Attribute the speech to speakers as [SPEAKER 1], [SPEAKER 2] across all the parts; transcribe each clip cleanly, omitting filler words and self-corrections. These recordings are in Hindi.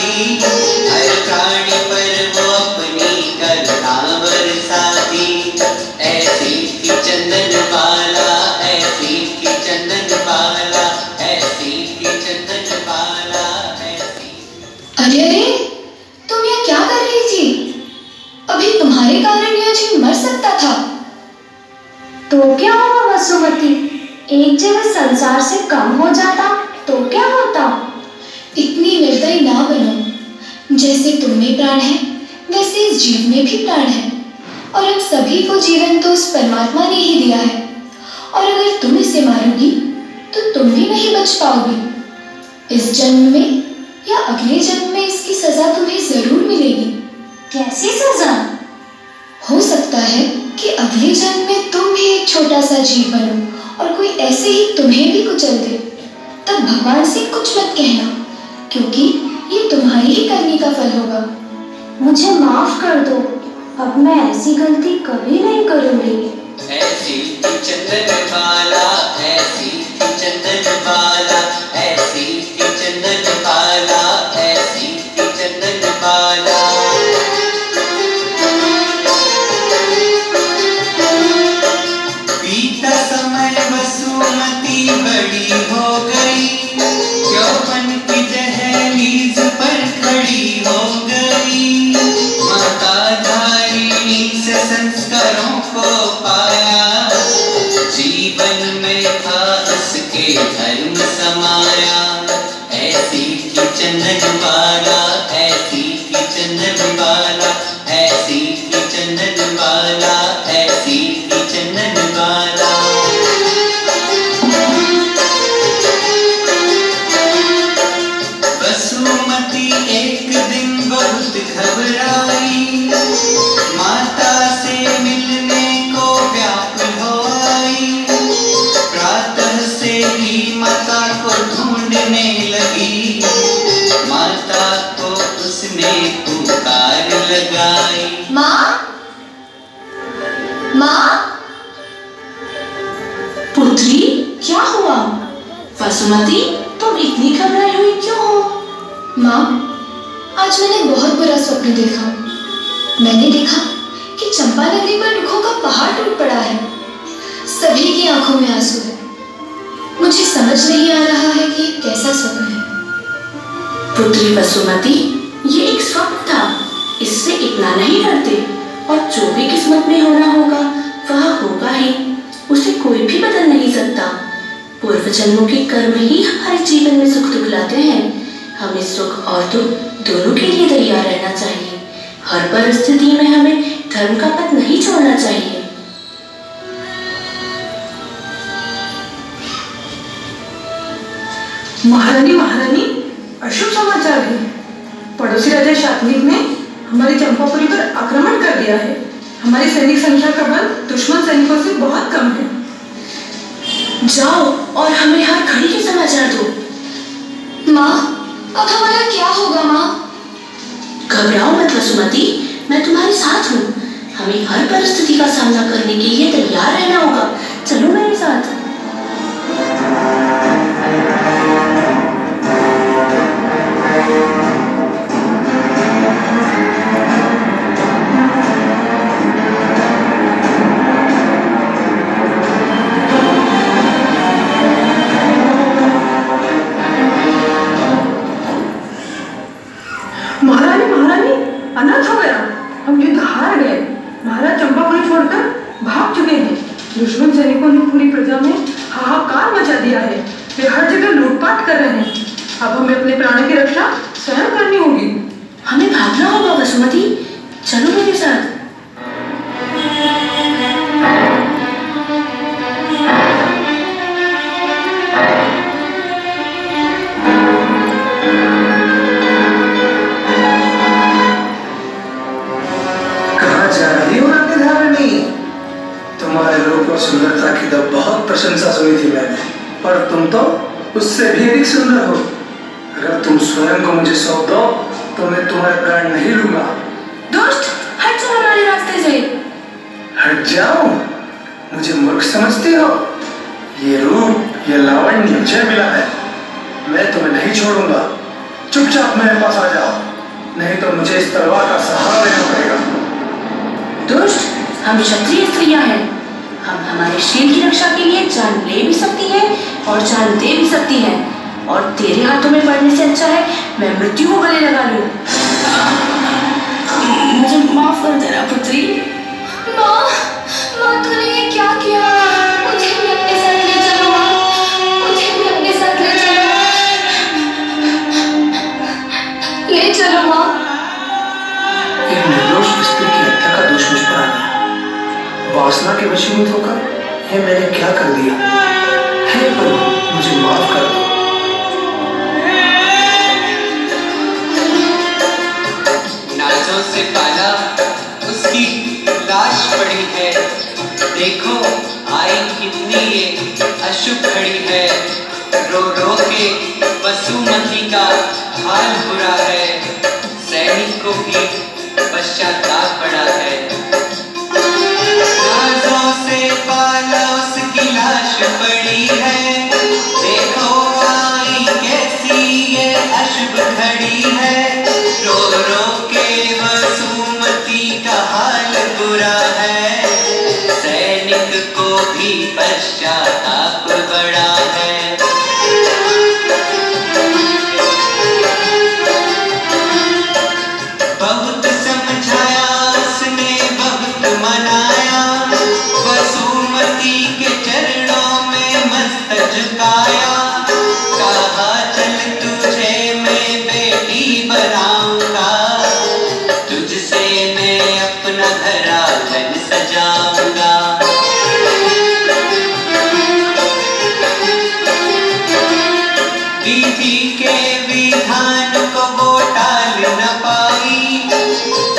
[SPEAKER 1] वाली, हर प्राणी पर वो अपनी करुणा बरसाती। ऐसी थी चंदन बाला, ऐसी थी चंदन बाला, ऐसी थी चंदन बाला, ऐसी।
[SPEAKER 2] अरे अरे, तुम यहाँ क्या कर रही थी? अभी तुम्हारे कारण यह जीव मर सकता था।
[SPEAKER 3] तो क्या हुआ वसुमती, एक जगह संसार से कम हो जाता तो क्या होता?
[SPEAKER 2] इतनी निर्दयी ना बनो। जैसे तुम में प्राण है वैसे इस जीव में भी प्राण है, और हम सभी को जीवन तो उस परमात्मा ने ही दिया है। और अगर तुम इसे मारोगी तो तुम भी नहीं बच पाओगी। इस जन्म में या अगले जन्म में इसकी सजा तुम्हें जरूर मिलेगी।
[SPEAKER 3] कैसी सजा?
[SPEAKER 2] हो सकता है कि अगले जन्म में तुम भी एक छोटा सा जीव बनो और कोई ऐसे ही तुम्हें भी कुचल दे। तब भगवान से कुछ मत कहना, क्योंकि ये तुम्हारी ही करनी का फल होगा।
[SPEAKER 3] मुझे माफ कर दो, अब मैं ऐसी गलती कभी नहीं करूंगी।
[SPEAKER 1] ऐसी थी चंदन बाला, ऐसी थी चंदन बाला, ऐसी थी चंदन बाला, ऐसी थी चंदन बाला। बीता समय वसुमती बड़ी हो गई, यौवन की दहलीज पर खड़ी हो गई। माता धारिणी से संस्कारों को पाया, जीवन में था उसके धर्म समाया। ऐसी थी चंदन बाला, ऐसी थी चंदन बाला, ऐसी थी चंदन बाला, ऐसी थी चंदन बाला। वसुमती एक दिन बहुत घबराई, माता से मिलने को व्याकुल हो आई। प्रातः से ही माता को ढूंढने लगी, माता को उसने पुकार लगाई।
[SPEAKER 2] माँ, माँ।
[SPEAKER 4] पुत्री, क्या हुआ? वसुमती, तुम इतनी घबराई हुई क्यों हो?
[SPEAKER 2] माँ, आज मैंने बहुत बुरा स्वप्न देखा। मैंने देखा कि चंपा नगरी पर दुखों का पहाड़ टूट पड़ा है। सभी की आंखों में आंसू है। मुझे समझ नहीं आ रहा है कि कैसा स्वप्न है।
[SPEAKER 4] पुत्री वसुमती, ये एक स्वप्न था, इससे इतना नहीं डरते। और जो भी किस्मत में होना होगा वह होगा ही, उसे कोई भी बदल नहीं सकता। पूर्व जन्मों के कर्म ही हमारे जीवन में सुख दुख लाते हैं। हमें सुख और दुख दोनों के लिए तैयार रहना चाहिए। हर परिस्थिति में हमें धर्म का पथ नहीं छोड़ना चाहिए।
[SPEAKER 5] महारानी, महारानी, अशुभ समाचार है। पड़ोसी राजा शातनिक ने हमारी चंपापुरी पर आक्रमण कर दिया है। हमारी सैनिक संख्या का बल दुश्मन सैनिकों से बहुत कम है।
[SPEAKER 4] जाओ और हमें हर घड़ी के समाचार दो।
[SPEAKER 2] माँ, अब हमारा क्या होगा? माँ,
[SPEAKER 4] घबराओ मत वसुमती, मैं तुम्हारे साथ हूँ। हमें हर परिस्थिति का सामना करने के लिए तैयार रहना होगा। चलो मेरे साथ।
[SPEAKER 5] महारानी, महारानी, अनर्थ हो गया। हम युद्ध हार गए। महाराज चंपापुरी छोड़कर भाग चुके हैं। दुश्मन सैनिकों ने पूरी प्रजा में हाहाकार मचा दिया है। वे हर जगह लूटपाट कर रहे हैं। अब हमें अपने प्राण की रक्षा स्वयं करनी होगी।
[SPEAKER 4] हमें भागना होगा वसुमती, चलो मेरे साथ।
[SPEAKER 6] तुम्हारे रूप और सुंदरता की तो बहुत प्रशंसा सुनी थी मैंने, पर तुम तो उससे भी अधिक सुंदर हो। अगर तुम स्वयं को मुझे सौंप दो तो मैं तुम्हारे प्राण नहीं लूंगा।
[SPEAKER 2] दुष्ट, हट जाओ हमारे रास्ते से।
[SPEAKER 6] हट जाओ? मुझे मूर्ख समझते हो? ये रूप, ये लावण्य मुझे मिला है। मैं तुम्हें नहीं छोड़ूंगा। चुपचाप मेरे पास आ जाओ। इस तलवार का सहारा लेना पड़ेगा।
[SPEAKER 4] दुष्ट, हम क्षत्रिय स्त्रियां हैं। हम हमारे शील की रक्षा के लिए जान ले भी सकती हैं और जान दे भी सकती हैं, और तेरे हाथों में पड़ने से अच्छा है मैं मृत्यु को गले लगा लूं। मुझे माफ कर देना पुत्री।
[SPEAKER 2] माँ, तूने ये क्या किया? मुझे भी अपने साथ ले चलो माँ, मुझे भी अपने साथ ले चलो, ले चलो माँ।
[SPEAKER 6] एक निर्दोष स्त्री की हत्या का दोष मुझ पर आ गया। वासना के वशीभूत होकर ये मैंने क्या कर दिया? हे प्रभु, मुझे माफ कर दो।
[SPEAKER 1] नाजों से पाला उसकी लाश पड़ी है, देखो आई कितनी ये अशुभ खड़ी है। रो रो के वसुमती का हाल बुरा है, सैनिक को भी पश्चाताप पड़ा है। नाजों से पाला उसकी लाश पड़ी है, देखो आई कैसी ये अशुभ खड़ी है। रो रो के वसुमती का हाल बुरा है, सैनिक को भी पश्चाताप बड़ा है। बहुत समझाया उसने, बहुत मनाया, वसुमती के चरणों में मस्तक झुकाया। कहा चल तुझे मैं बेटी बनाऊंगा, तुझसे मैं अपना घराघर सजाऊंगा। विधि के विधान को वो टाल न पाई,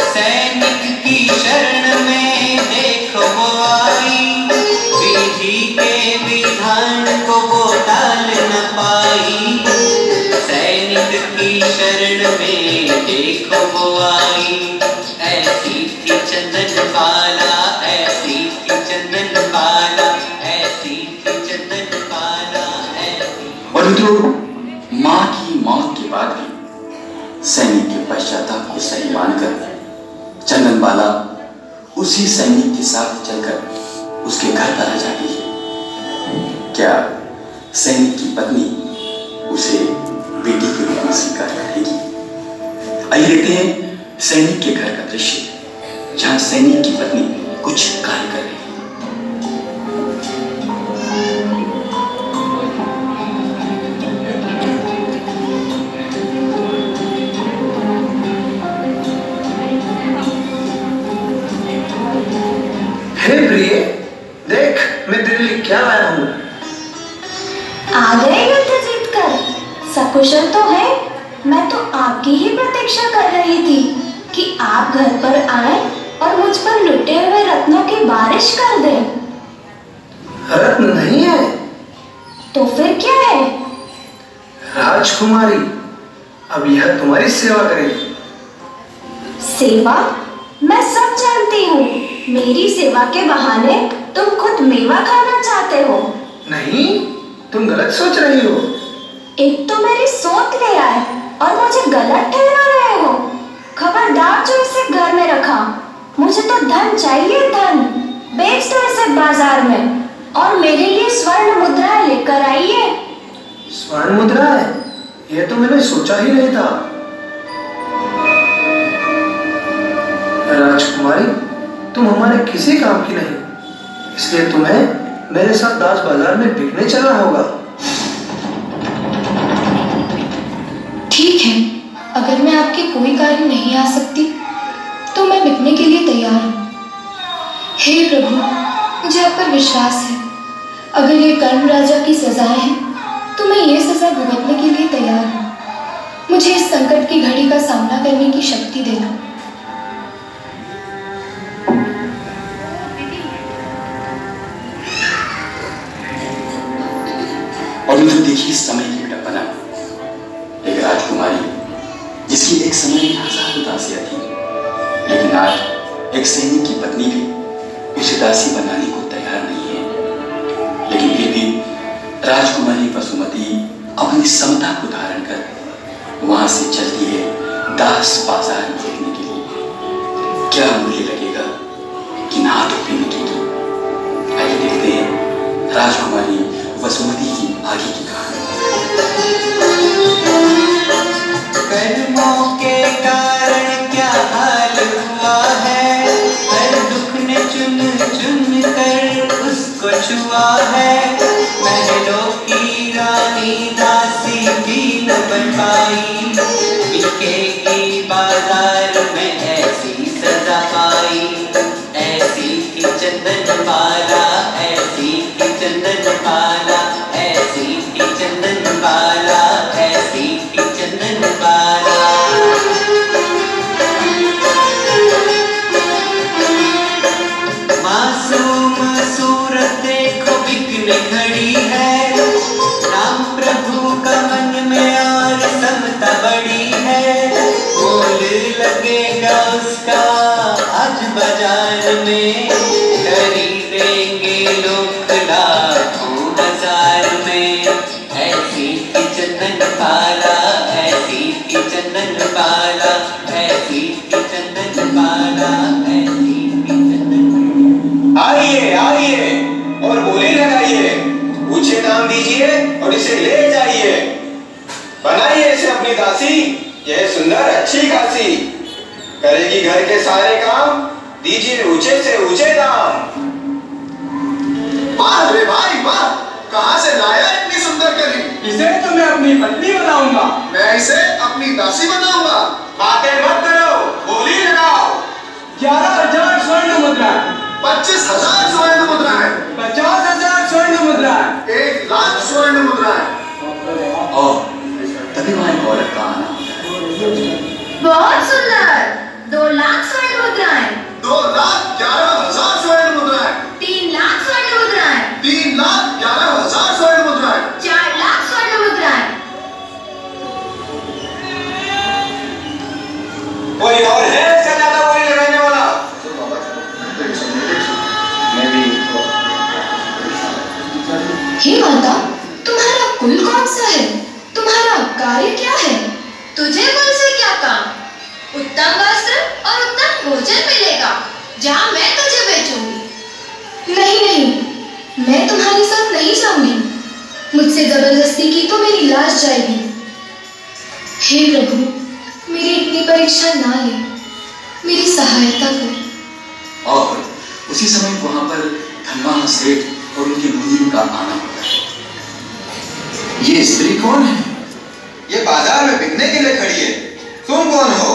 [SPEAKER 1] सैनिक की शरण में देखो वो आई। विधि के विधान को वो टाल न पाई, सैनिक की शरण में देखो वो आई। ऐसी थी चंदन बाला, ऐसी थी चंदन बाला, ऐसी थी चंदन बाला, ऐसी।
[SPEAKER 7] परंतु मां की मौत के बाद भी सैनिक के पश्चाताप को सही मानकर चंदनबाला उसी सैनिक के साथ चलकर उसके घर पर आ जाती है। क्या सैनिक की पत्नी उसे बेटी के रूप में स्वीकार करेगी? आइए देखते हैं सैनिक के घर का दृश्य, जहां सैनिक की पत्नी कुछ कार्य कर रही है।
[SPEAKER 6] हे प्रिय, देख मैं तेरे लिए क्या लाया हूँ।
[SPEAKER 3] आ गए युद्ध जीतकर? सकुशल तो है। मैं तो आपकी ही प्रतीक्षा कर रही थी कि आप घर पर आए और मुझ पर लुटे हुए रत्नों की बारिश कर दें।
[SPEAKER 6] रत्न नहीं है।
[SPEAKER 3] तो फिर क्या है?
[SPEAKER 6] राजकुमारी, अब यह तुम्हारी सेवा करेगी।
[SPEAKER 3] सेवा? मैं सब जानती हूँ। मेरी सेवा के बहाने तुम खुद मेवा खाना चाहते हो।
[SPEAKER 6] नहीं, तुम गलत सोच रही हो।
[SPEAKER 3] एक तो मेरी सोच ले आए और मुझे गलत ठहरा रहे हो। खबरदार जो इसे घर में रखा। मुझे तो धन चाहिए, धन। बेच दो इसे बाजार में और मेरे लिए स्वर्ण मुद्राएं लेकर आइए।
[SPEAKER 6] स्वर्ण मुद्राएं? यह तो मैंने सोचा ही नहीं था। राजकुमारी, तुम हमारे किसी काम की नहीं, इसलिए तुम्हें मेरे साथ दास बाजार में बिकने चलना होगा।
[SPEAKER 2] ठीक है, अगर मैं आपके कोई कार्य नहीं आ सकती तो मैं बिकने के लिए तैयार हूँ। हे प्रभु, मुझे आप पर विश्वास है। अगर ये कर्म राजा की सजाएं हैं तो मैं ये सजा भुगतने के लिए तैयार हूँ। मुझे इस संकट की घड़ी का सामना करने की शक्ति देना।
[SPEAKER 7] और मुझे देखिए समय की विडंबना, एक राजकुमारी जिसकी एक समय में 1000 दासियां थी, लेकिन आज एक सैनिक की पत्नी भी उसे दासी बनाने को तैयार नहीं है। लेकिन फिर भी राजकुमारी वसुमती अपनी समता को धारण कर वहां से चलती है दास बाजार में बिकने के क्या मूल्य लगेगा कि ना धोपी न तू। आइए देखते हैं राजकुमारी वसुमती की आगे की कहानी।
[SPEAKER 1] कर्मों के कारण क्या हाल हुआ है, हर दुख ने चुन चुन कर उसको छुआ है। महलों की रानी दासी भी न बन पाई, बिकेगी बाजार में ऐसी सजा पाई। ऐसी थी चंदन बाला, ऐसी थी चंदन बाला, ऐसी थी चंदन बाला, ऐसी थी चंदन बाला। मासूम सूरत देखो बिकने खड़ी है, नाम प्रभु का मन में और समता बड़ी है। मोल लगेगा उसका आज बाजार में, खरीदेंगे लोग लाखों हजार में। ऐसी थी चंदन बाला, ऐसी थी चंदन बाला, ऐसी थी चंदन बाला, ऐसी थी चंदन बाला।
[SPEAKER 8] आइए आइए और बोली लगाइए, ऊंचे दाम दीजिए और इसे ले जाइए। बनाइए इसे अपनी दासी, यह सुंदर अच्छी खासी, करेगी घर के सारे काम, दीजिए ऊंचे से ऊंचे दाम।
[SPEAKER 9] वाह रे भाई वाह, कहां से लाया इतनी सुंदर कली?
[SPEAKER 8] इसे तो मैं अपनी पत्नी बनाऊंगा।
[SPEAKER 9] मैं इसे अपनी दासी बनाऊंगा।
[SPEAKER 8] बातें मत करो, बोली लगाओ। 11,000 स्वर्ण मुद्राएं,
[SPEAKER 9] 25,000 स्वर्ण मुद्राएं,
[SPEAKER 8] 50,000 स्वर्ण मुद्राएं,
[SPEAKER 9] 1,00,000 स्वर्ण मुद्राएं।
[SPEAKER 7] और तभी वहां एक औरत का आना होता है।
[SPEAKER 3] बहुत सुंदर। 2 लाख स्वर्ण मुद्राएं,
[SPEAKER 9] 2,11,000 स्वर्ण मुद्राएं,
[SPEAKER 3] 3 लाख स्वर्ण मुद्राएं,
[SPEAKER 9] 3,11,000 स्वर्ण मुद्राएं,
[SPEAKER 3] 4 लाख स्वर्ण मुद्राएं।
[SPEAKER 8] कोई और है इससे ज्यादा बोली लगाने वाला?
[SPEAKER 7] मैं भी
[SPEAKER 2] हे माता, तुम्हारा कुल कौन सा है? तुम्हारा कार्य क्या है?
[SPEAKER 3] तुझे कुल से क्या काम? उत्तम वस्त्र और उत्तम भोजन मिलेगा, जहाँ मैं तुझे बेचूंगी।
[SPEAKER 2] नहीं नहीं, मैं तुम्हारे साथ नहीं जाऊंगी। मुझसे जबरदस्ती की तो मेरी लाश जाएगी। हे प्रभु, मेरी इतनी परीक्षा ना ले, मेरी सहायता कर।
[SPEAKER 7] और उसी समय वहां पर धनवान सेठ और उनकी मुनीम का आना होता है।
[SPEAKER 8] ये स्त्री कौन है? ये बाजार में बिकने के लिए खड़ी है। तुम कौन हो?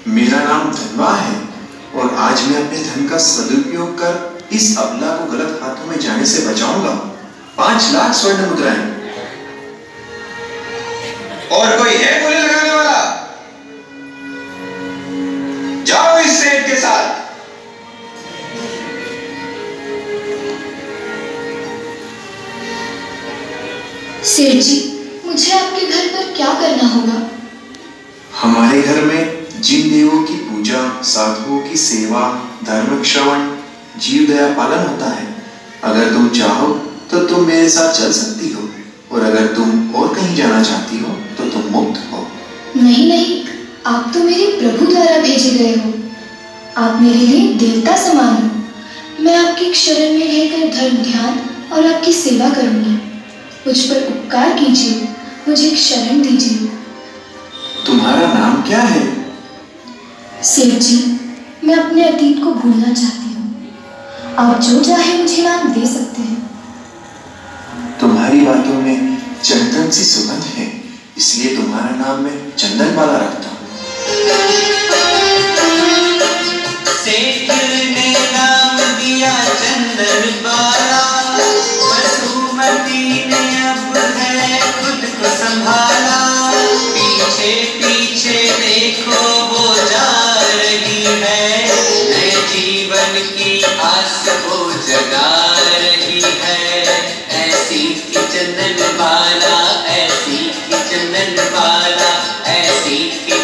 [SPEAKER 10] मेरा नाम धनवा है और आज मैं अपने धन का सदुपयोग कर इस अबला को गलत हाथों में जाने से बचाऊंगा। 5 लाख स्वर्ण मुद्राएं।
[SPEAKER 8] और कोई है बोली लगाने वाला? जाओ इस सेठ के साथ।
[SPEAKER 2] सेठ जी, मुझे आपके घर पर क्या करना होगा?
[SPEAKER 10] हमारे घर में जिन देवों की पूजा, साधुओं की सेवा, धर्म श्रवण, जीव दया पालन होता है। अगर तुम चाहो तो तुम मेरे साथ चल सकती हो, और अगर तुम और कहीं जाना चाहती हो तो तुम मुक्त हो।
[SPEAKER 2] नहीं नहीं, आप तो मेरे प्रभु द्वारा भेजे गए हो। आप मेरे लिए देवता समान हो। मैं आपकी शरण में रहकर धर्म ध्यान और आपकी सेवा करूंगी। मुझ पर उपकार कीजिए, मुझे एक शरण दीजिए।
[SPEAKER 10] तुम्हारा नाम क्या है?
[SPEAKER 2] सेठ जी, मैं अपने अतीत को भूलना चाहती हूँ। आप जो चाहे मुझे नाम दे सकते हैं।
[SPEAKER 10] तुम्हारी बातों में चंदन सी सुगंध है, इसलिए तुम्हारा नाम मैं चंदन वाला रखता हूँ।
[SPEAKER 1] सेठ ने नाम दिया चंदन बाला, वसुमती ने अब है खुद को संभाला। पीछे पीछे देखो वो जा रही है, नए जीवन की आस वो जगा रही है। ऐसी थी चंदन बाला, ऐसी थी चंदन बाला, ऐसी थी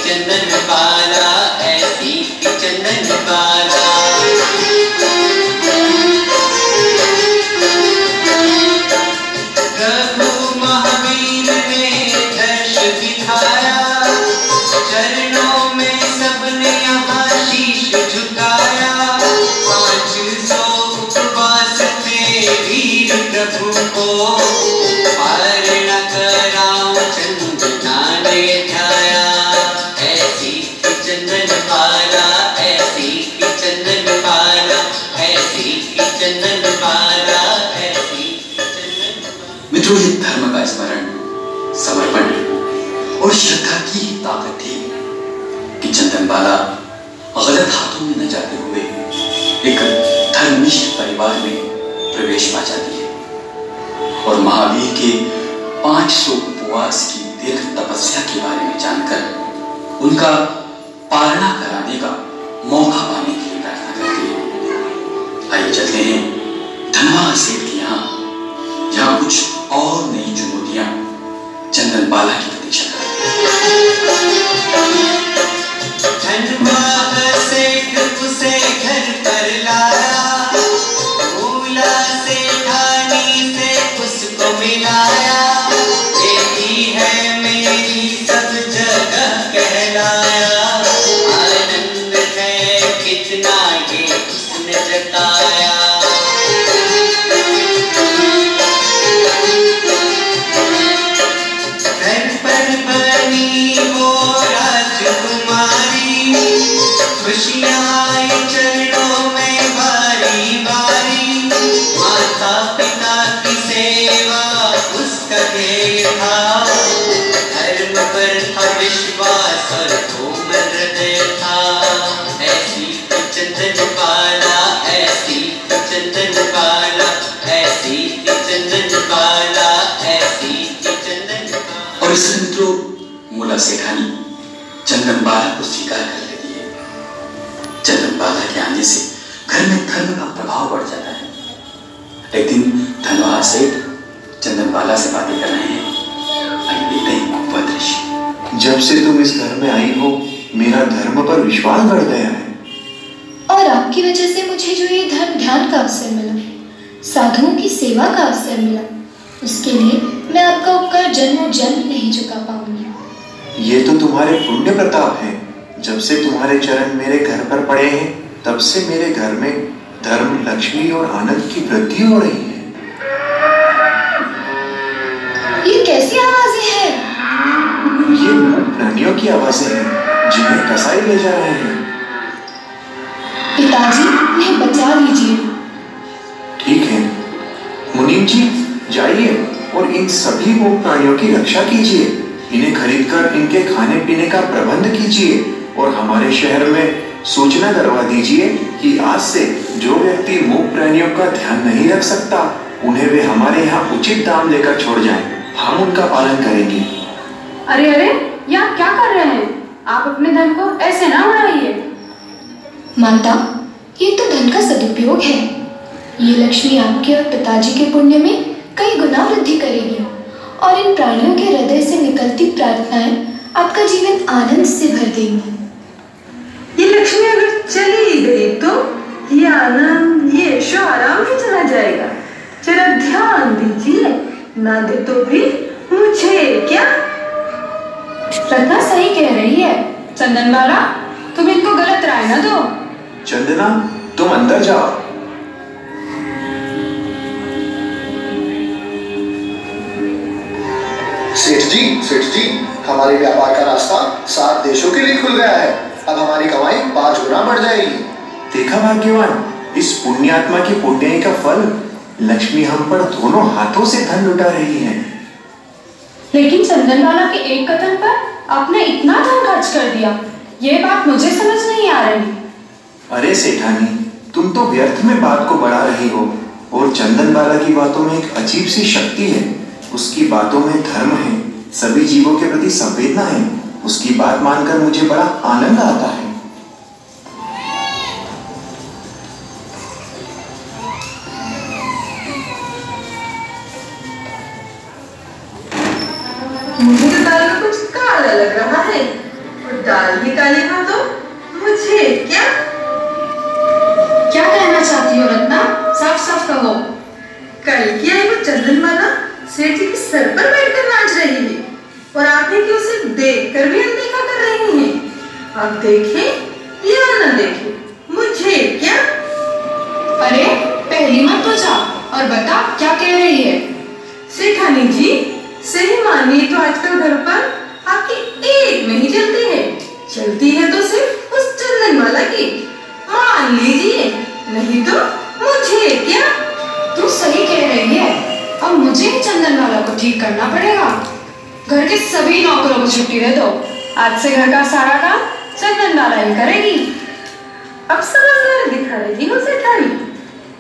[SPEAKER 7] कि चंदनबाला गलत हाथों में न जाते हुए एक धर्मनिष्ठ परिवार में प्रवेश पा जाती है और महावीर के 500 उपवास की दीर्घ तपस्या के बारे में जानकर उनका पालना कराने का मौका पाने के लिए प्रार्थना करती है। आइए चलते हैं धनवान सेठ के यहाँ, जहाँ कुछ और नई चुनौतियां चंदनबाला की प्रतीक्षा
[SPEAKER 1] धनवान सेठ उसे घर पर लाया, भूला सेठानी से उसको मिलाया, बेटी है मेरी सब जगह कहलाया, आनंद है कितना ये उसने जताया। घर पर बनी वो राजकुमारी, खुशियाँ आई चरणों में बारी बारी, माता पिता की सेवा उसका ध्येय था, धर्म पर था विश्वास और कोमल हृदय था। ऐसी थी चंदनबाला, ऐसी थी चंदनबाला, ऐसी थी चंदनबाला, ऐसी थी चंदनबाला।
[SPEAKER 7] और इससे मित्रों मुला सेठानी चंदनबाला को स्वीकार कर लेती है। चंदनबाला के आने से घर में धर्म का प्रभाव बढ़ जाता है। एक दिन धनवान सेठ चंदनबाला से बातें कर रहे हैं। आइए देखते हैं वह दृश्य।
[SPEAKER 10] जब से तुम इस घर में आई हो, मेरा धर्म पर विश्वास बढ़ गया है।
[SPEAKER 2] और आपकी वजह से मुझे जो ये धर्म ध्यान का अवसर मिला, साधुओं की सेवा का अवसर मिला, उसके लिए मैं आपका उपकार जन्मों जन्म नहीं चुका पाऊंगी।
[SPEAKER 10] ये तो तुम्हारे पुण्य प्रताप है। जब से तुम्हारे चरण मेरे घर पर पड़े हैं, तब से मेरे घर में धर्म, लक्ष्मी और आनंद की वृद्धि हो रही है।
[SPEAKER 2] ये कैसी आवाजें हैं?
[SPEAKER 10] ये मूक प्राणियों की आवाजें हैं जिन्हें कसाई ले जा रहे हैं।
[SPEAKER 2] पिताजी, इन्हें बचा लीजिए।
[SPEAKER 10] ठीक है मुनीम जी, जाइए और इन सभी मूक प्राणियों की रक्षा कीजिए। इन्हें खरीदकर इनके खाने पीने का प्रबंध कीजिए और हमारे शहर में सूचना करवा दीजिए कि आज से जो व्यक्ति मूक प्राणियों का ध्यान नहीं रख सकता, उन्हें वे हमारे यहाँ उचित दाम लेकर छोड़ जाएं। हम उनका पालन करेंगे।
[SPEAKER 5] अरे अरे, यहाँ क्या कर रहे हैं? आप अपने धन को ऐसे ना उड़ाइए।
[SPEAKER 2] माता, ये तो धन का सदुपयोग है। ये लक्ष्मी आपके और पिताजी के पुण्य में कई गुना वृद्धि करेगी और इन प्राणियों के हृदय से निकलती प्रार्थनाएं आपका जीवन आनंद से भर देंगी।
[SPEAKER 5] ये लक्ष्मी अगर चली गई तो ये आनंद, ये यशो आराम ही चला जाएगा। जरा ध्यान दीजिए, ना दे तो भी मुझे क्या? रत्ना सही कह रही है। चंदनबाला, तुम इनको गलत राय ना दो।
[SPEAKER 10] चंदना, तुम अंदर जाओ।
[SPEAKER 9] सेठ जी, हमारे व्यापार का रास्ता 7 देशों के लिए खुल गया है। अब हमारी कमाई 5 गुना बढ़ जाएगी।
[SPEAKER 10] देखा भाग्यवान, इस पुण्यात्मा की पुण्य का फल। लक्ष्मी हम पर दोनों हाथों से धन लुटा रही है।
[SPEAKER 5] लेकिन चंदनबाला के एक कथन पर आपने इतना धन खर्च कर दिया, ये बात मुझे समझ नहीं आ रही।
[SPEAKER 10] अरे सेठानी, तुम तो व्यर्थ में बात को बढ़ा रही हो। और चंदनबाला की बातों में एक अजीब सी शक्ति है। उसकी बातों में धर्म है, सभी जीवों के प्रति संवेदना है। उसकी बात मानकर मुझे बड़ा आनंद आता है।
[SPEAKER 5] मुझे तो दाल में कुछ काला लग रहा है और दाल भी काली हो तो मुझे क्या? क्या कहना चाहती हो रत्ना? साफ साफ कहो। कल की आई वो चंदनबाला सेठ जी के सर पर बैठकर नाच रही है और आप ही कि उसे देखकर भी अनदेखा कर रही हैं। अब देखें या न देखें, मुझे क्या? अरे पहली मत तो जा और बता क्या कह रही है। सेठानी जी, सही मानिए तो आजकल घर पर आपकी एक नहीं चलती है। चलती है तो सिर्फ उस चंदनबाला की। मान लीजिए, नहीं तो मुझे क्या? तू सही कह रही है। अब मुझे ही चंदनबाला को ठीक करना पड़ेगा। घर के सभी नौकरों को छुट्टी दे दो। आज से घर का सारा काम चंदन चंदनबाला ही करेगी। अब समझदार दिखा रही हो सेठानी,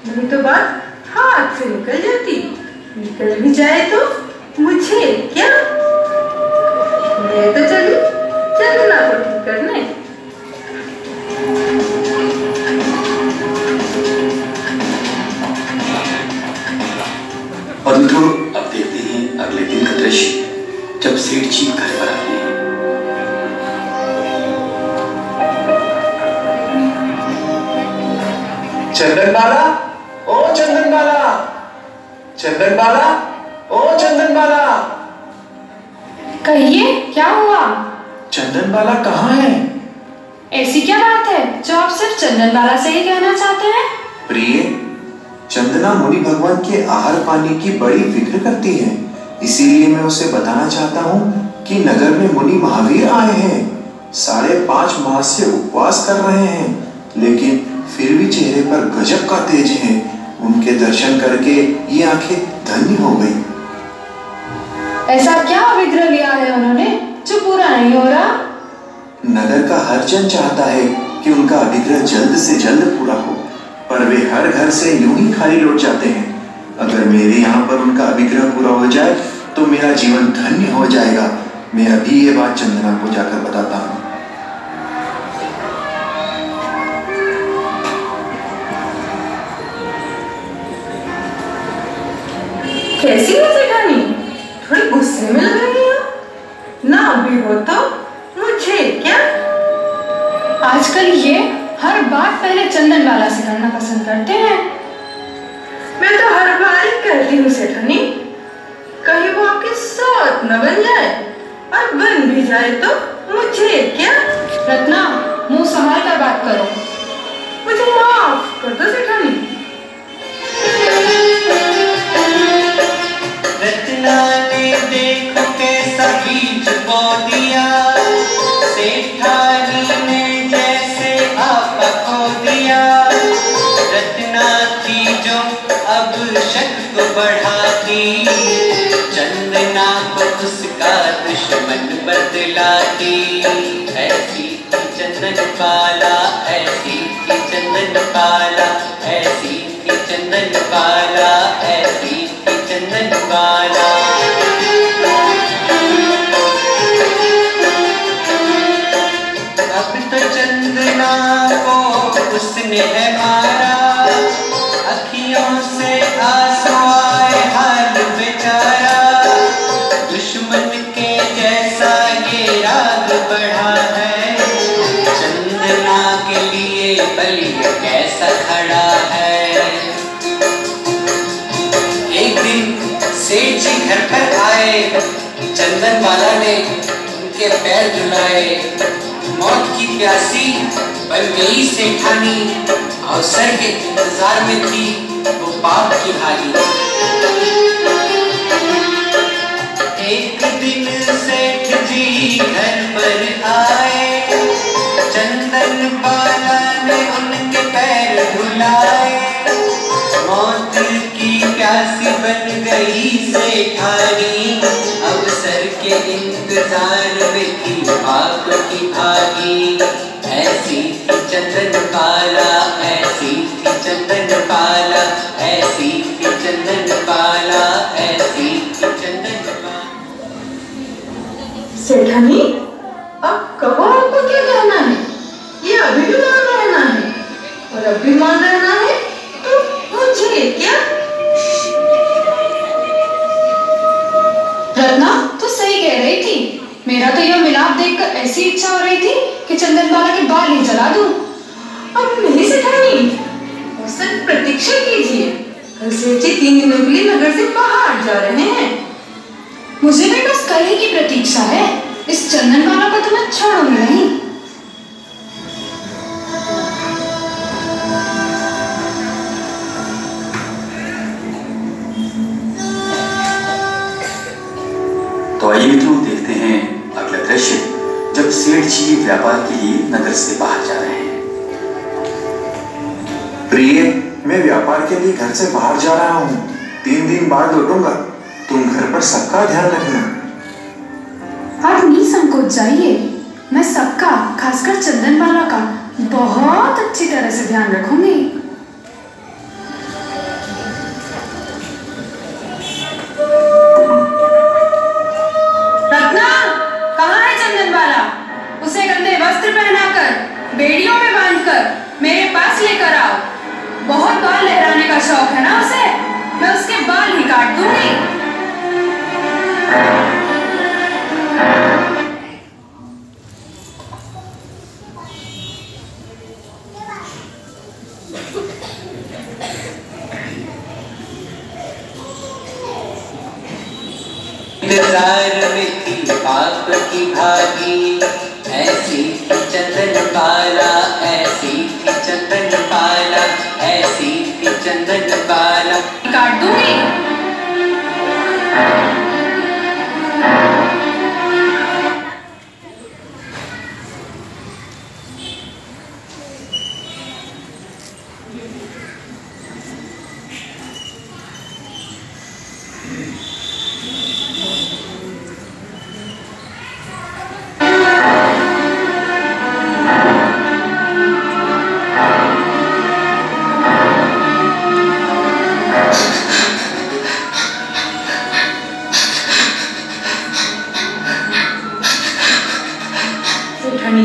[SPEAKER 5] नहीं तो बात हाथ से निकल जाती। निकल भी जाए तो मुझे क्या, मैं तो चली चंदना को ठीक करने।
[SPEAKER 7] और मित्रों, अब देखते हैं अगले दिन का दृश्य, जब सेठ जी घर पर आते हैं।
[SPEAKER 10] चंदनबाला, ओ चंदनबाला, चंदनबाला, ओ चंदनबाला।
[SPEAKER 5] कहिए, क्या हुआ?
[SPEAKER 10] चंदनबाला कहाँ है?
[SPEAKER 5] ऐसी क्या बात है जो आप सिर्फ चंदनबाला से ही कहना चाहते हैं?
[SPEAKER 10] प्रिय, चंदना मुनि भगवान के आहार पानी की बड़ी फिक्र करती है, इसीलिए मैं उसे बताना चाहता हूँ कि नगर में मुनि महावीर आए हैं। 5.5 माह से उपवास कर रहे हैं, लेकिन फिर भी चेहरे पर गजब का तेज है। उनके दर्शन करके ये आंखें धन्य हो गई।
[SPEAKER 5] ऐसा क्या विग्रह लिया है उन्होंने जो पूरा नहीं हो रहा?
[SPEAKER 10] नगर का हर जन चाहता है कि उनका अभिग्रह जल्द से जल्द पूरा हो, पर वे हर घर से यूं ही खाली लौट जाते हैं। अगर मेरे यहाँ पर उनका अभिग्रह पूरा हो जाए तो मेरा जीवन धन्य हो जाएगा। मैं अभी ये बात चंदना को जाकर बताता हूँ।
[SPEAKER 5] कैसी हो सेठानी? थोड़ी गुस्से में लग रही हो। ना भी हो तो मुझे क्या? आजकल ये हर बात पहले चंदनबाला से करना पसंद करते हैं। मैं तो हर बार ही कहती हूँ सेठानी, कहीं वो आपकी सौत न बन जाए, और बन भी जाए तो मुझे क्या? रत्ना, मुंह संभाल कर बात करो। मुझे माफ कर दो सेठानी।
[SPEAKER 1] रत्ना ने देखो कैसा बीज बो दिया, सेठानी ने जैसे आपा खो दिया। रत्ना थी जो अब शक को बढ़ाती, चंदना को उसका दुश्मन बतलाती। ऐसी थी चंदनबाला, ऐसी थी चंदनबाला, ऐसी थी चंदनबाला, ऐसी थी चंदनबाला। अब तो चंदना को उसने है मारा, अखियों से आंसू आए हाल बेचारा। दुश्मन के जैसा ये राग बढ़ा है, चंदना के लिए बलि कैसा खड़ा है। एक दिन सेठ जी घर पर आए, चंदनबाला ने उनके पैर धुलाए। मौत की प्यासी बन गई सेठानी, अवसर के इंतजार में थी वो पाप की हाली। एक दिन सेठ जी घर पर आए, चंदनबाला ने उनके पैर धुलाए। मौत की प्यासी बन गई सेठानी, अवसर के इंतजार में थी पाप की भागी। ऐसी थी चंदनबाला, ऐसी थी चंदनबाला, ऐसी थी चंदनबाला, ऐसी थी चंदनबाला।
[SPEAKER 5] सेठानी, अब कहो आपको क्या कहना है? ये अभी भी मान रहना है, और अब भी मान रहना है तो मुझे क्या? रत्ना, तू सही कह रही थी। मेरा तो यह मिलाप देखकर ऐसी इच्छा हो रही थी कि चंदनबाला के बाल ही जला दूं। अब नहीं सेठानी, बस प्रतीक्षा कीजिए। कल सेठ जी 3 दिनों के लिए नगर से बाहर जा रहे हैं। मुझे भी बस कल ही की प्रतीक्षा है। इस चंदनबाला को तो मैं छोड़ूंगी नहीं।
[SPEAKER 7] तो आइए मित्रों, देखते हैं अगला दृश्य, जब सेठ जी व्यापार के लिए नगर से बाहर जा रहे हैं।
[SPEAKER 10] प्रिय, मैं व्यापार के लिए घर से बाहर जा रहा हूँ। 3 दिन बाद लौटूंगा। तुम घर पर सबका ध्यान रखना।
[SPEAKER 5] आप निसंकोच जाइए। मैं सबका, खासकर चंदनबाला बाला का बहुत अच्छी तरह से ध्यान रखूंगी। रत्ना, कहाँ है चंदन बाला? उसे गंदे वस्त्र पहनाकर बेड़ियों में बांधकर मेरे पास लेकर आओ। बहुत बाल लहराने का शौक है ना उसे, मैं उसके बाल ही काट दूंगी।
[SPEAKER 1] इंतजार में थी पाप की भागी, ऐसी थी चंदन बाला, ऐसी थी चंदन बाला, ऐसी थी चंदन बाला।
[SPEAKER 5] काट दूंगी।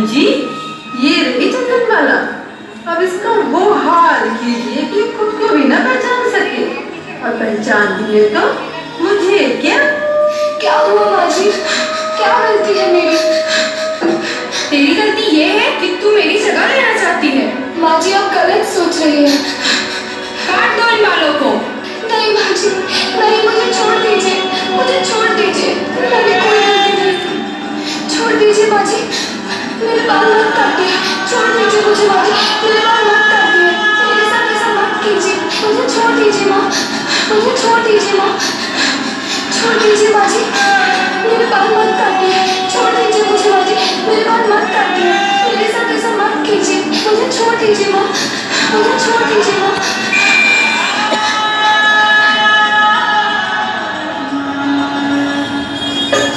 [SPEAKER 5] जी, ये रही चंदन बाला। अब इसका वो हाल कीजिए कि खुद को भी न पहचान सके, और पहचान लिए तो मुझे क्या
[SPEAKER 2] हुआ माँ जी? क्या गलती है मेरी?
[SPEAKER 5] तेरी गलती ये है कि तू मेरी जगह लेना चाहती है।
[SPEAKER 2] माँ जी, आप गलत सोच रही हैं।
[SPEAKER 5] काट दो इन बालों को।
[SPEAKER 2] नहीं माँ जी, नहीं, मुझे छोड़ दीजिए, मुझे छोड़ दीजिए, मैंने कोई गलती नहीं। छोड़ दीजिए माँ जी, मेरे बाल मत काटिए, छोड़ दीजिए मुझे माँ जी, मेरे बाल मत काटिए, मेरे साथ ऐसा मत कीजिए, मुझे छोड़ दीजिए माँ, मुझे छोड़ दीजिए माँ, छोड़ दीजिए माँ जी, मेरे बाल मत काटिए, छोड़ दीजिए मुझे माँ जी, मेरे बाल मत काटिए, मेरे साथ ऐसा मत कीजिए, मुझे छोड़ दीजिए माँ, मुझे छोड़ दीजिए माँ।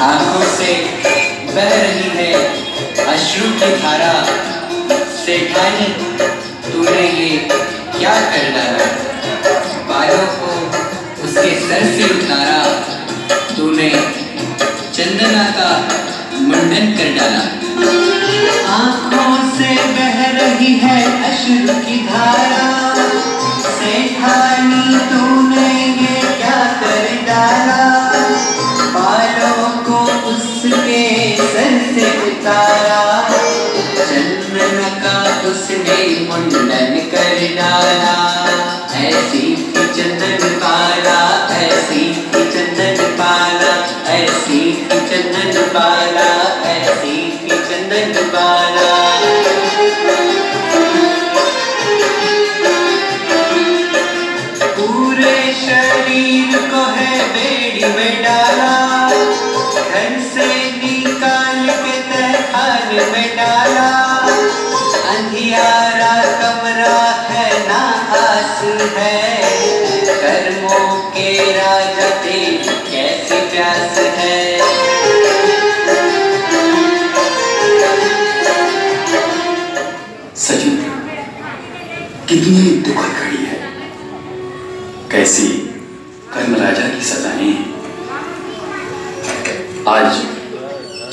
[SPEAKER 1] आंखों से बह रही है अश्रु की धारा, सेठानी तूने ये क्या कर डाला? बालों को उसके सर से उतारा, तूने चंदना का मुंडन कर डाला। आंखों से बह रही है अश्रु की धारा, सेठानी तूने ये क्या कर डाला? बालों को उसके सर से उतारा, चंदन का उसने मुंडन कर डाला। ऐसी थी चंदन बाला, ऐसी थी चंदन बाला, ऐसी थी चंदन बाला, ऐसी थी चंदन बाला। पूरे शरीर को है बेड़ी में डाला, घर से निकाल के तहखाने में डाला। अंधियारा कमरा है ना आस है, कर्मों के राजा तेरी कैसी प्यास है।
[SPEAKER 7] सचमुच कितनी दुखद घड़ी है, कैसी कर्म राजा की सजाएं हैं। आज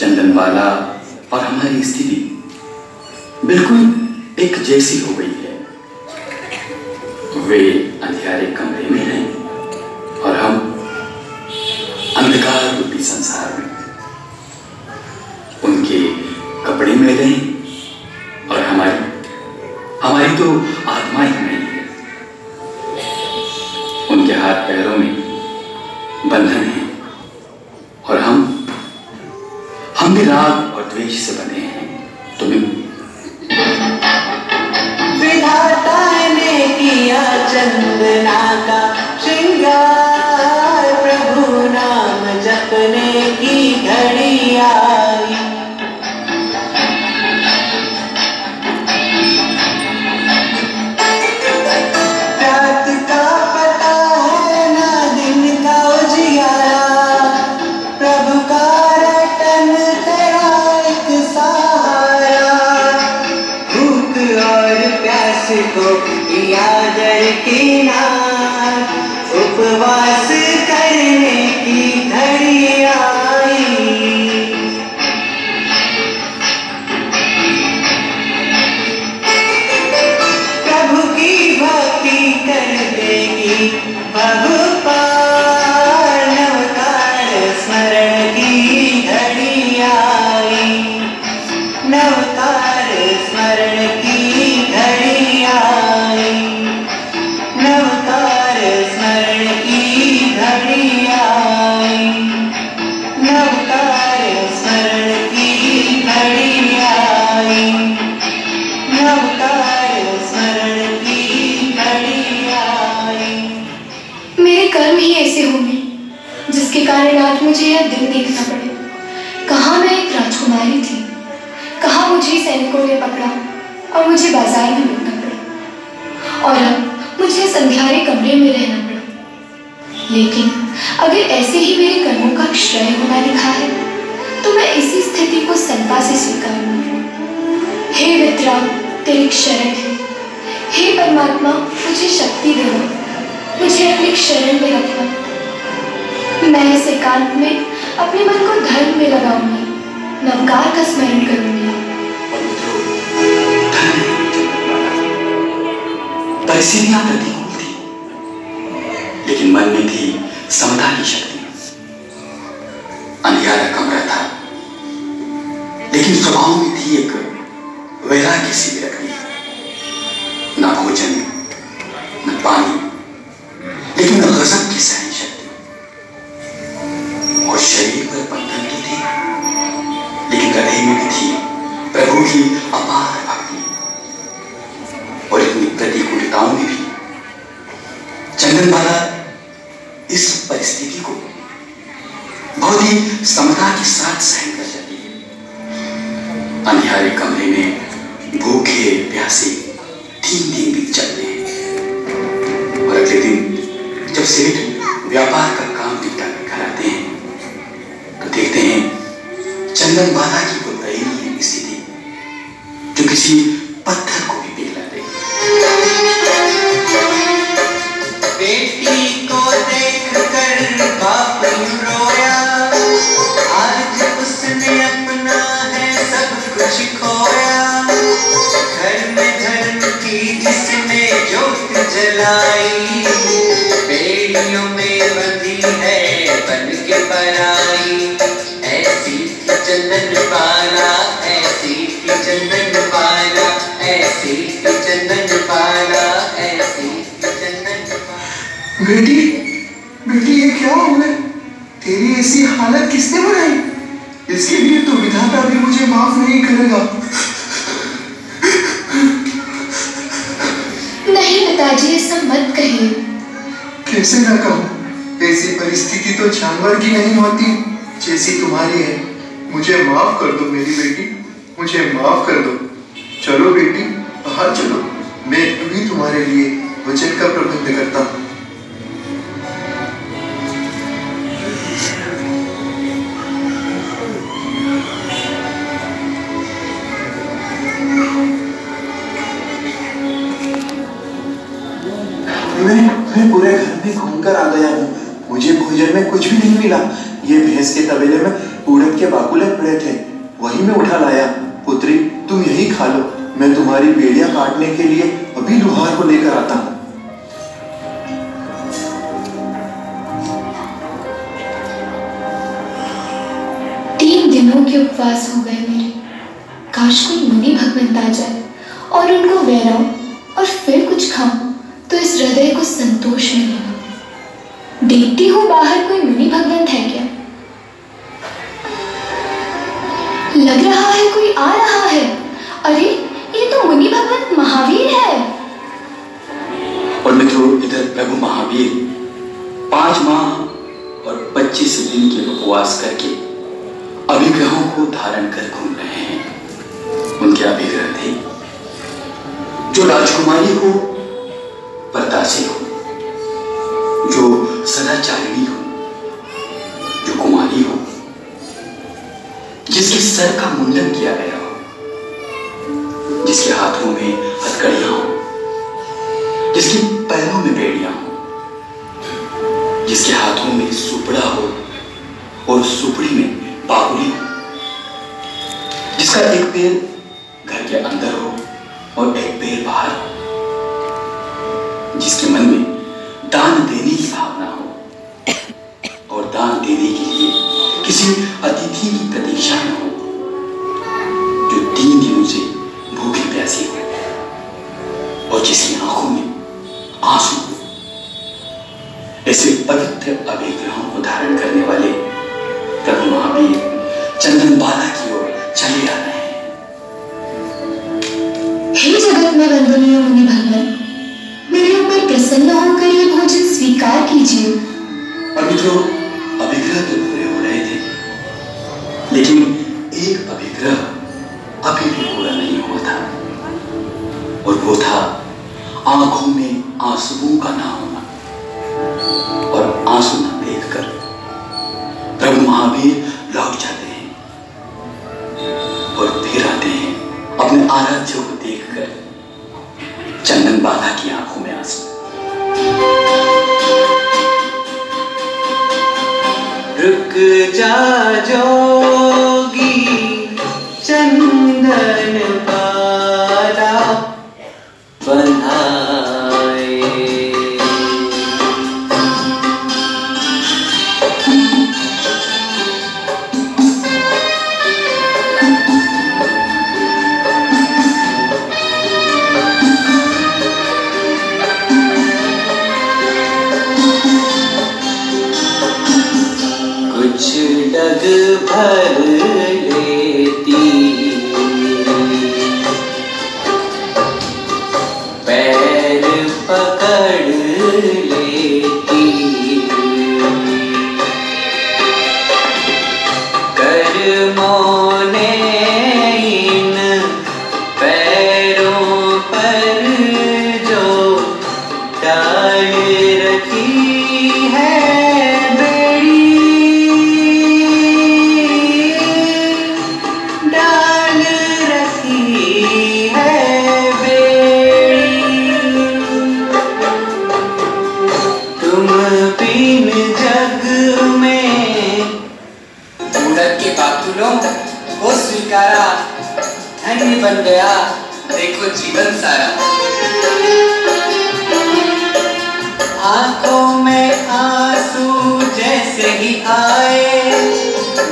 [SPEAKER 7] चंदन बाला और हमारी स्थिति बिल्कुल एक जैसी हो गई है। वे अंधियारे कमरे में हैं और हम अंधकार रूपी संसार में। उनके कपड़े में गए और हमारी तो आत्मा ही नहीं है। उनके हाथ पैरों में बंधन है और हम भी राग और द्वेष से बंधे हैं। तुम्हें
[SPEAKER 1] विधाता ने किया चंदना का श्रृंगार, प्रभु नाम जपने की घड़ी आई। रात का पता है ना दिन का उजियारा, प्रभु का रटन तेरा एक सहारा। को यादर किनार, उपवास करने की घड़ी आई। प्रभु की भक्ति कर देगी प्रभु पार, नवकार स्मरण की घड़ी आई। नवकार स्मरण की घड़ी आई। नवकार स्मरण की घड़ी आई। नवकार स्मरण की घड़ी आई। नवकार स्मरण की घड़ी आई।
[SPEAKER 2] मेरे कर्म ही ऐसे होंगे जिसके कारण आज मुझे यह दिन देखना पड़े। कहाँ मैं एक राजकुमारी थी, कहाँ मुझे सैनिकों ने पकड़ा और मुझे बाजार में लुटना पड़ा, और अब मुझे इस अंधियारे कमरे में रहना पड़ा। लेकिन अगर ऐसे ही मेरे कर्मों का क्षय होना लिखा है तो मैं इसी स्थिति को संता से स्वीकार करूंगी। हे वितराग, तेरी शरण है। हे परमात्मा, मुझे शक्ति देना, मुझे अपनी शरण में रखना। मैं इस एकांत में अपने मन को धर्म में लगाऊंगी, नवकार का स्मरण करूंगी।
[SPEAKER 7] परिस्थितियां प्रतिकूल थी, लेकिन मन में थी समता की शक्ति। अंधियारा कमरा था, लेकिन स्वभाव में थी एक वैराग्य सी विरक्ति। न भोजन न पानी, लेकिन गजब की सहन शक्ति। और शरीर पर बंधन तो थे, लेकिन हृदय में भी थी प्रभु की अपार भक्ति। और इतनी प्रतिकूलताओं में भी चंदनबाला इस परिस्थिति को बहुत ही समता के साथ सहन कर जाती है। अंधियारे कमरे में भूखे प्यासे 3 दिन बीत जाते हैं, और अगले दिन जब सेठ व्यापार का काम निपटा कर घर आते हैं तो देखते हैं चंदनबाला की वो दयनीय स्थिति जो किसी पत्थर को भी पिघला दे।
[SPEAKER 1] बेटी को देखकर बाप रोया, आज उसने अपना है सब कुछ खोया। घर में धर्म की जिसने ज्योत जलाई, बेड़ियों में बंधी है बन के पराई। ऐसी थी चंदनबाला, ऐसी थी चंदनबाला, ऐसी थी चंदनबाला, ऐसी थी चंदनबाला।
[SPEAKER 6] बेटी, बेटी ये क्या हो गया? तेरी ऐसी हालत किसने बनाई? इसके लिए तो विधाता भी मुझे माफ नहीं करेगा।
[SPEAKER 2] नहीं पिताजी, ऐसा मत कहिए।
[SPEAKER 6] कैसे ना कहूँ? ऐसी परिस्थिति तो जानवर की नहीं होती जैसी तुम्हारी है। मुझे माफ कर दो मेरी बेटी, मुझे माफ कर दो। चलो बेटी, बाहर चलो, मैं अभी तुम्हारे लिए भोजन का प्रबंध करता हूँ। मैं पूरे घर में घूमकर आ गया हूँ, मुझे भोजन में कुछ भी नहीं मिला। ये भैंस के तबेले में उड़द के बाकुले पड़े थे, वही मैं उठा लाया। पुत्री, तुम यही खा लो, मैं तुम्हारी बेड़ियां काटने के लिए अभी लुहार को लेकर आता हूँ।
[SPEAKER 2] दिनों के उपवास हो गए मेरे। काश कोई मुनि भगवंत आ जाए और उनको बहराऊं और फिर कुछ खाऊं तो इस हृदय को संतोष मिलेगा। देखती हूँ बाहर कोई मुनि भगवंत है क्या? लग रहा है कोई आ रहा है। अरे ये तो मुनि भगवंत महावीर है।
[SPEAKER 7] और मित्रों, इधर प्रभु महावीर 5 माह और 25 दिन के उपवास करके अभिग्रहों को धारण कर घूम रहे हैं। उनके अभिग्रह थे जो राजकुमारी हो, परदासी हो, जो सदाचारिणी हो, जो कुमारी हो, जिसके सर का मुंडन किया गया हो, जिसके हाथों में हथकड़ियां हो, जिसके पैरों में बेड़ियां हो, जिसके हाथों में सुपड़ा हो और सुपड़ी में बाकुली हो, जिसका एक पैर घर के अंदर हो और एक पैर बाहर हो, जिसके मन में दान देने की भावना हो और दान देने के लिए किसी अतिथि की प्रतीक्षा न हो, जो 3 दिनों से भूखी प्यासी हो और जिसकी आंखों में आंसू हो। ऐसे पवित्र अभिग्रहों को धारण करने वाले प्रभु महावीर चंदनबाला की ओर चले आ रहे हैं।
[SPEAKER 2] हे जगत में वंदनीय मुनि भगवान, मेरे ऊपर प्रसन्न होकर ये भोजन स्वीकार कीजिए।
[SPEAKER 7] अभी तो अभिग्रह तो पूरे हो रहे थे, लेकिन एक अभिग्रह अभी भी पूरा नहीं हुआ था, और वो था आंखों में आंसुओं का ना होना। और आंसू न देखकर प्रभु महावीर लौट जाते हैं और फिर आते हैं अपने आराध्य को देखकर चंदनबाला की आंखों में आंसू।
[SPEAKER 1] रुक जा जोगी चंदनबाला बंधाए। कुछ डग भर लेती पैर पकड़ लेती, कर्मों ने इन पैरों पर जो डाल रखी है वो स्वीकारा, धन्य बन गया देखो जीवन सारा। आंखों में आंसू जैसे ही आए,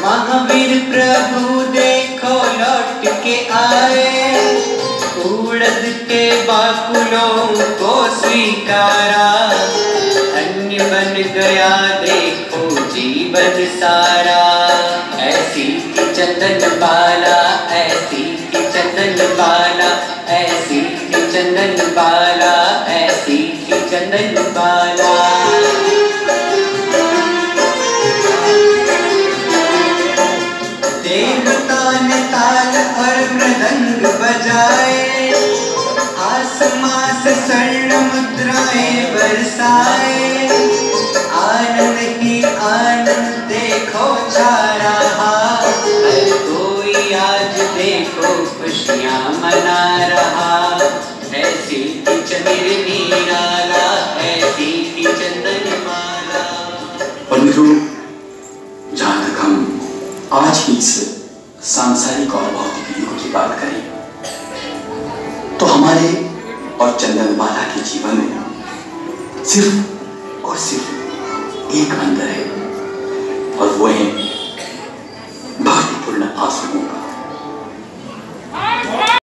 [SPEAKER 1] महावीर प्रभु देखो लौट के आए। उड़द के बाकुलों को स्वीकारा, धन्य बन गया देखो जीवन सारा। ऐसी थी चंदनबाला, ऐसी थी चंदनबाला, ऐसी थी चंदनबाला, ऐसी थी चंदनबाला। देवता ने ताल और मृदंग बजाए, आसमां से स्वर्ण मुद्राएं बरसाए। आनंद ही आनंद देखो छा रहा, हर कोई आज देखो खुशियां मना रहा। ऐसी थी चंद्रनीराला, ऐसी थी चंदनमाला।
[SPEAKER 7] और मित्रों, जहां तक हम आज की इस सांसारिक और भौतिक युग की बात करें, तो हमारे और चंदनबाला के जीवन में सिर्फ और सिर्फ एक अंतर है, और वो है